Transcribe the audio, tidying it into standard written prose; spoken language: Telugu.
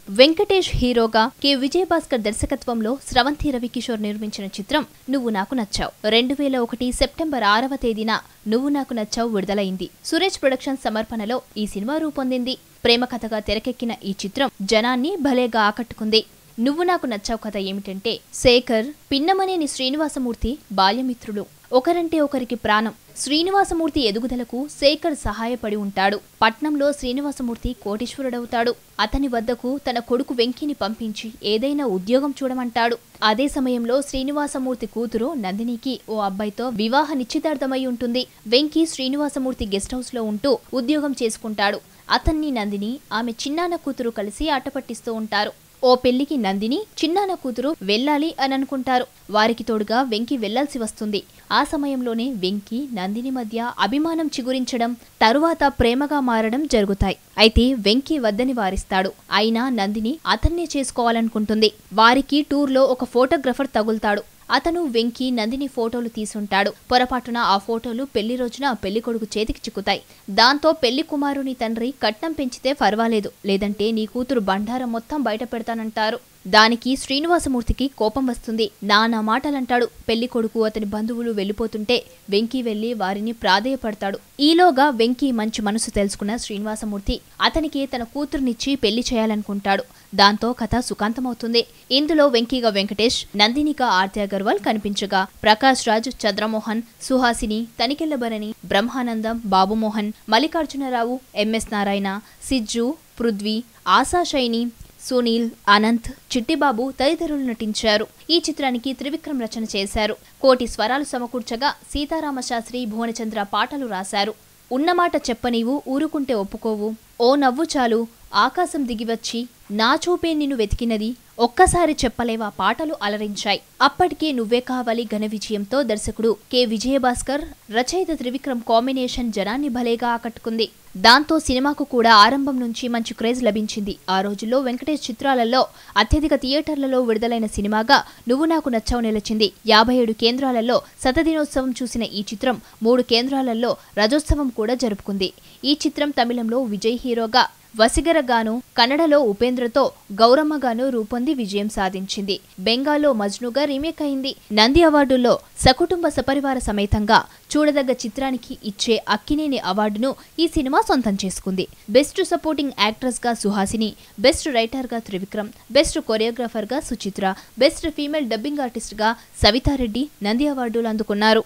వెంకటేష్ హీరోగా కె విజయభాస్కర్ దర్శకత్వంలో స్రవంతి రవికిషోర్ నిర్మించిన చిత్రం నువ్వు నాకు నచ్చావు 2001 సెప్టెంబర్ 6వ తేదీన నువ్వు నాకు నచ్చావు విడుదలైంది. సురేష్ ప్రొడక్షన్ సమర్పణలో ఈ సినిమా రూపొందింది. ప్రేమ కథగా తెరకెక్కిన ఈ చిత్రం జనాన్ని భలేగా ఆకట్టుకుంది. నువ్వు నాకు నచ్చావు కథ ఏమిటంటే, శేఖర్, పిన్నమనేని శ్రీనివాసమూర్తి బాల్యమిత్రులు. ఒకరంటే ఒకరికి ప్రాణం. శ్రీనివాసమూర్తి ఎదుగుదలకు శేఖర్ సహాయపడి ఉంటాడు. పట్నంలో శ్రీనివాసమూర్తి కోటీశ్వరుడవుతాడు. అతని వద్దకు తన కొడుకు వెంకిని పంపించి ఏదైనా ఉద్యోగం చూడమంటాడు. అదే సమయంలో శ్రీనివాసమూర్తి కూతురు నందినికి ఓ అబ్బాయితో వివాహ నిశ్చితార్థమై ఉంటుంది. వెంకి శ్రీనివాసమూర్తి గెస్ట్ హౌస్ లో ఉంటూ ఉద్యోగం చేసుకుంటాడు. అతన్ని నందిని ఆమె చిన్నాన్న కూతురు కలిసి ఆటపట్టిస్తూ ఉంటారు. ఓ పెళ్లికి నందిని, చిన్నాన్న కూతురు వెళ్లాలి అని అనుకుంటారు. వారికి తోడుగా వెంకి వెళ్లాల్సి వస్తుంది. ఆ సమయంలోనే వెంకి, నందిని మధ్య అభిమానం చిగురించడం, తరువాత ప్రేమగా మారడం జరుగుతాయి. అయితే వెంకి వద్దని వారిస్తాడు. అయినా నందిని అతన్నే చేసుకోవాలనుకుంటుంది. వారికి టూర్లో ఒక ఫోటోగ్రఫర్ తగులుతాడు. అతను వెంకి, నందిని ఫోటోలు తీసుంటాడు. పొరపాటున ఆ ఫోటోలు పెళ్లి రోజున పెళ్లి కొడుకు చేతికి చిక్కుతాయి. దాంతో పెళ్లి కుమారుని తండ్రి కట్నం పెంచితే పర్వాలేదు, లేదంటే నీ కూతురు బండారం మొత్తం బయట పెడతానంటారు. దానికి శ్రీనివాసమూర్తికి కోపం వస్తుంది. నానా మాటలంటాడు. పెళ్లి కొడుకు, అతని బంధువులు వెళ్లిపోతుంటే వెంకి వెళ్లి వారిని ప్రాధేయపడతాడు. ఈలోగా వెంకి మంచి మనసు తెలుసుకున్న శ్రీనివాసమూర్తి అతనికి తన కూతురునిచ్చి పెళ్లి చేయాలనుకుంటాడు. దాంతో కథ సుఖాంతమవుతుంది. ఇందులో వెంకిగా వెంకటేష్, నందినిగా ఆర్తి అగర్వాల్ కనిపించగా, ప్రకాష్ రాజ్, చంద్రమోహన్, సుహాసిని, తనికెళ్లభరణి, బ్రహ్మానందం, బాబుమోహన్, మల్లికార్జునరావు, ఎంఎస్ నారాయణ, సిజ్జు, పృథ్వీ, ఆశాశైని, సునీల్, అనంత్, చిట్టిబాబు తదితరులు నటించారు. ఈ చిత్రానికి త్రివిక్రమ్ రచన చేశారు. కోటి స్వరాలు సమకూర్చగా సీతారామశాస్త్రి, భువనచంద్ర పాటలు రాశారు. ఉన్నమాట చెప్పనీవు, ఊరుకుంటే ఒప్పుకోవు, ఓ నవ్వు చాలు, ఆకాశం దిగివచ్చి, నా చూపే నిన్ను వెతికినది, ఒక్కసారి చెప్పలేవా పాటలు అలరించాయి. అప్పటికే నువ్వే కావాలి ఘన విజయంతో దర్శకుడు కె విజయభాస్కర్, రచయిత త్రివిక్రమ్ కాంబినేషన్ జనాన్ని భలేగా ఆకట్టుకుంది. దాంతో సినిమాకు కూడా ఆరంభం నుంచి మంచి క్రేజ్ లభించింది. ఆ రోజుల్లో వెంకటేష్ చిత్రాలలో అత్యధిక థియేటర్లలో విడుదలైన సినిమాగా నువ్వు నాకు నచ్చావు నిలిచింది. 57 కేంద్రాలలో శతదినోత్సవం చూసిన ఈ చిత్రం 3 కేంద్రాలలో రజోత్సవం కూడా జరుపుకుంది. ఈ చిత్రం తమిళంలో విజయ్ హీరోగా, వసిగరగాను, కన్నడలో ఉపేంద్రతో గౌరమ్మగాను రూపొంది విజయం సాధించింది. బెంగాల్లో మజ్నుగా రీమేక్ అయింది. నంది అవార్డుల్లో సకుటుంబ సపరివార సమేతంగా చూడదగ్గ చిత్రానికి ఇచ్చే అక్కినేని అవార్డును ఈ సినిమా సొంతం చేసుకుంది. బెస్ట్ సపోర్టింగ్ యాక్ట్రెస్ గా సుహాసిని, బెస్ట్ రైటర్ గా త్రివిక్రమ్, బెస్ట్ కొరియోగ్రాఫర్ గా Suchitra, best female dubbing artist గా సవితారెడ్డి నంది అవార్డులు అందుకున్నారు.